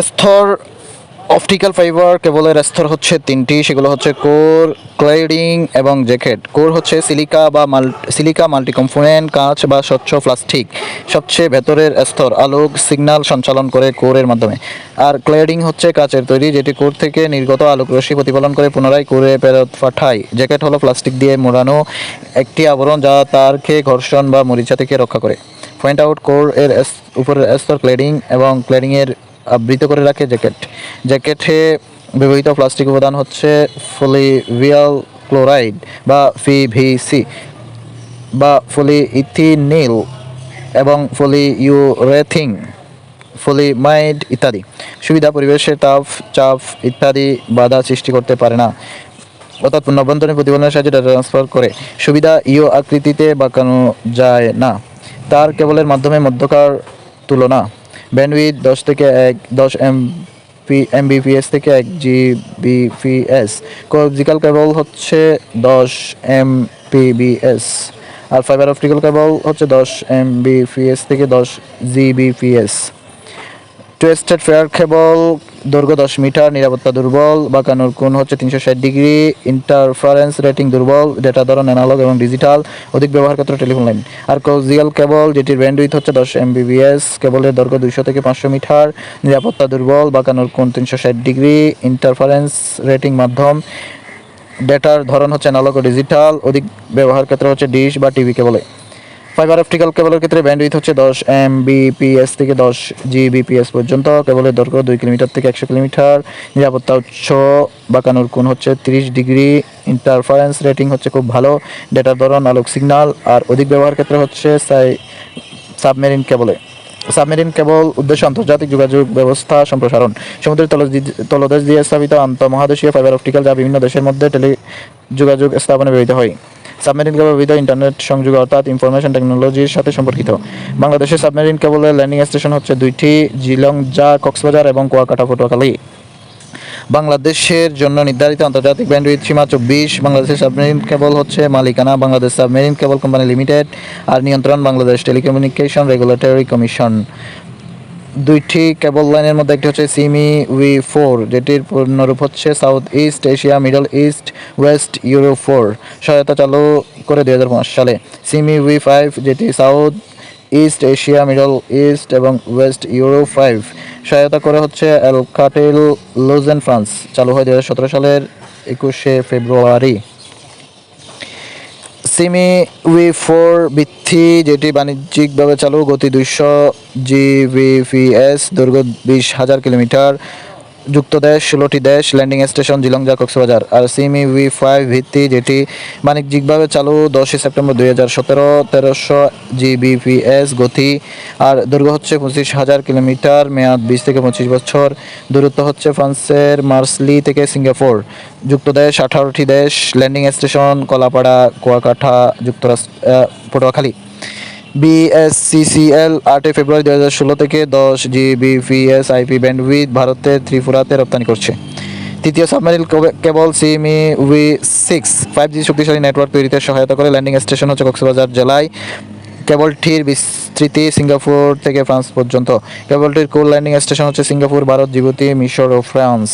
স্তর optical fibre কেবলের স্তর হচ্ছে তিনটি, সেগুলো হচ্ছে কোর, ক্লেডিং এবং জ্যাকেট। কোর হচ্ছে সিলিকা মাল্টি কম্পোনেন্ট কাঁচ বা স্বচ্ছ প্লাস্টিক, সবচেয়ে ভেতরের স্তর আলোক সিগন্যাল সঞ্চালন করে কোরের মাধ্যমে। আর ক্লেডিং হচ্ছে কাচের তৈরি, যেটি কোর থেকে নির্গত আলোক রশ্মি প্রতিফলন করে পুনরায় কোরে ফেরত পাঠায়। জ্যাকেট হলো প্লাস্টিক দিয়ে মোড়ানো একটি আবরণ যা তারকে ঘর্ষণ বা মরিচা থেকে রক্ষা করে। পয়েন্ট আউট কোর এর উপরের স্তর ক্লেডিং এবং ক্লেডিং এর আবৃত করে রাখে জ্যাকেট। জ্যাকেটে ব্যবহৃত প্লাস্টিক উপাদান হচ্ছে পলিভিয়াল ক্লোরাইড বা পিভিসি বা পলিইথিনিল এবং পলিইউরেথিন, পলিমাইড ইত্যাদি। সুবিধা: পরিবেশের তাপ, চাপ ইত্যাদি বাধা সৃষ্টি করতে পারে না, অর্থাৎ অভ্যন্তরীণ প্রতিফলনের সাহায্যে ডাটা ট্রান্সফার করে। সুবিধা: ইউ আকৃতিতে বাঁকানো যায় না। তার কেবলের মাধ্যমে মধ্যকার তুলনা। ব্যান্ডউইথ 10 এমবিপিএস থেকে 1 জিবিপিএস। কোয়াক্সিয়াল কেবল হচ্ছে 10 এমবিপিএস, আর ফাইবার অপটিক্যাল কেবল হচ্ছে 10 এমবিপিএস থেকে 10 জিবিপিএস। টুয়েস্টেড ফেয়ার কেবল দৈর্ঘ্য 10 মিটার, নিরাপত্তা দুর্বল, বাঁকানোর কোণ হচ্ছে 360 ডিগ্রি, ইন্টারফারেন্স রেটিং দুর্বল, ডেটা ধরন অ্যানালগ এবং ডিজিটাল, অধিক ব্যবহার ক্ষেত্রে টেলিফোন লাইন। আর কোয়াক্সিয়াল কেবল, যেটির ব্যান্ডউইথ হচ্ছে 10 এমবিপিএস, কেবলের দৈর্ঘ্য 200 থেকে 500 মিটার, নিরাপত্তা দুর্বল, বাঁকানোর কোণ 360 ডিগ্রি, ইন্টারফারেন্স রেটিং মাধ্যম, ডেটার ধরন হচ্ছে অ্যানালগ ও ডিজিটাল, অধিক ব্যবহার ক্ষেত্র হচ্ছে ডিশ বা টিভি কেবলে। ফাইবার অপটিক্যাল কেবলের ক্ষেত্রে ব্যান্ডউইথ হচ্ছে 10 এমবিপিএস থেকে 10 জিবিপিএস পর্যন্ত, কেবলের দৈর্ঘ্য 2 কিলোমিটার থেকে 100 কিলোমিটার, নিরাপত্তা উৎস, বাঁকানোর কোণ হচ্ছে 30 ডিগ্রি, ইন্টারফারেন্স রেটিং হচ্ছে খুব ভালো, ডেটার ধরন আলোক সিগন্যাল, আর অধিক ব্যবহার ক্ষেত্রে হচ্ছে সাবমেরিন কেবলে। সাবমেরিন কেবল উদ্দেশ্য আন্তর্জাতিক যোগাযোগ ব্যবস্থা সম্প্রসারণ। সমুদ্রের তলদেশ দিয়ে স্থাপিত আন্তঃমহাদেশীয় ফাইবার অপটিক্যাল, যা বিভিন্ন দেশের মধ্যে যোগাযোগ স্থাপনে ব্যবহৃত হয়। সাবমেরিন কেবল বিবিধ ইন্টারনেট সংযোগ অর্থাৎ ইনফরমেশন টেকনোলজির সাথে সম্পর্কিত। বাংলাদেশের সাবমেরিন কেবলের ল্যান্ডিং স্টেশন হচ্ছে 2টি, জিলংজা কক্সবাজার এবং কুয়াকাটা পটুয়াখালী। বাংলাদেশের জন্য নির্ধারিত আন্তর্জাতিক ব্যান্ডউইথ সীমা 24। বাংলাদেশের সাবমেরিন কেবল হচ্ছে মালিকানা Bangladesh submarine cable company limited, আর নিয়ন্ত্রণ বাংলাদেশ টেলিকমিউনিকেশন রেগুলেটরি কমিশন। 2টি কেবল লাইনের মধ্যে একটি হচ্ছে CME-V4, যেটির পূর্ণরূপ হচ্ছে south east Asia middle east West Europe 4, সহায়তা চালু করে 2005 সালে। CME-V5, যেটি south east Asia middle east এবং ওয়েস্ট ইউরোপ 5, সহায়তা করে হচ্ছে অ্যালকাটেল লুজেন ফ্রান্স, চালু হয় 2017 সালের 21শে ফেব্রুয়ারি। CME-V4 বৃত্তি, যেটি বাণিজ্যিকভাবে চালু, গতি 200 জিবিপিএস, দৈর্ঘ্য 20,000 কিলোমিটার, যুক্ত দেশ 16টি দেশ, ল্যান্ডিং স্টেশন জিলংজা কক্সবাজার। আর CME-V5 ভিত্তি, যেটি বাণিজ্যিকভাবে চালু 10 সেপ্টেম্বর 2017, 1300 জিবিপিএস গতি, আর দৈর্ঘ্য হচ্ছে 25,000 কিলোমিটার, মেয়াদ 20 থেকে 25 বছর, দূরত্ব হচ্ছে ফ্রান্সের মার্সলি থেকে সিঙ্গাপুর, যুক্ত দেশ 18টি দেশ, ল্যান্ডিং স্টেশন কলাপাড়া, কুয়াকাটা, যুক্তরাষ্ট্র, পটুয়াখালী। BSCCL 8 ফেব্রুয়ারি 2016 থেকে 10 জিবিপিএস আইপি ব্যান্ডউইথ ভারতের ত্রিপুরাতে রপ্তানি করছে। তৃতীয় সাবমেরিন কেবল CME-V6 5G শক্তিশালী নেটওয়ার্ক তৈরিতে সহায়তা করে, ল্যান্ডিং স্টেশন হচ্ছে কক্সবাজার জেলায়, কেবলটির বিস্তৃতি সিঙ্গাপুর থেকে ফ্রান্স পর্যন্ত। কেবলটির কোর ল্যান্ডিং স্টেশন হচ্ছে সিঙ্গাপুর, ভারত, জিবুতি, মিশর ও ফ্রান্স।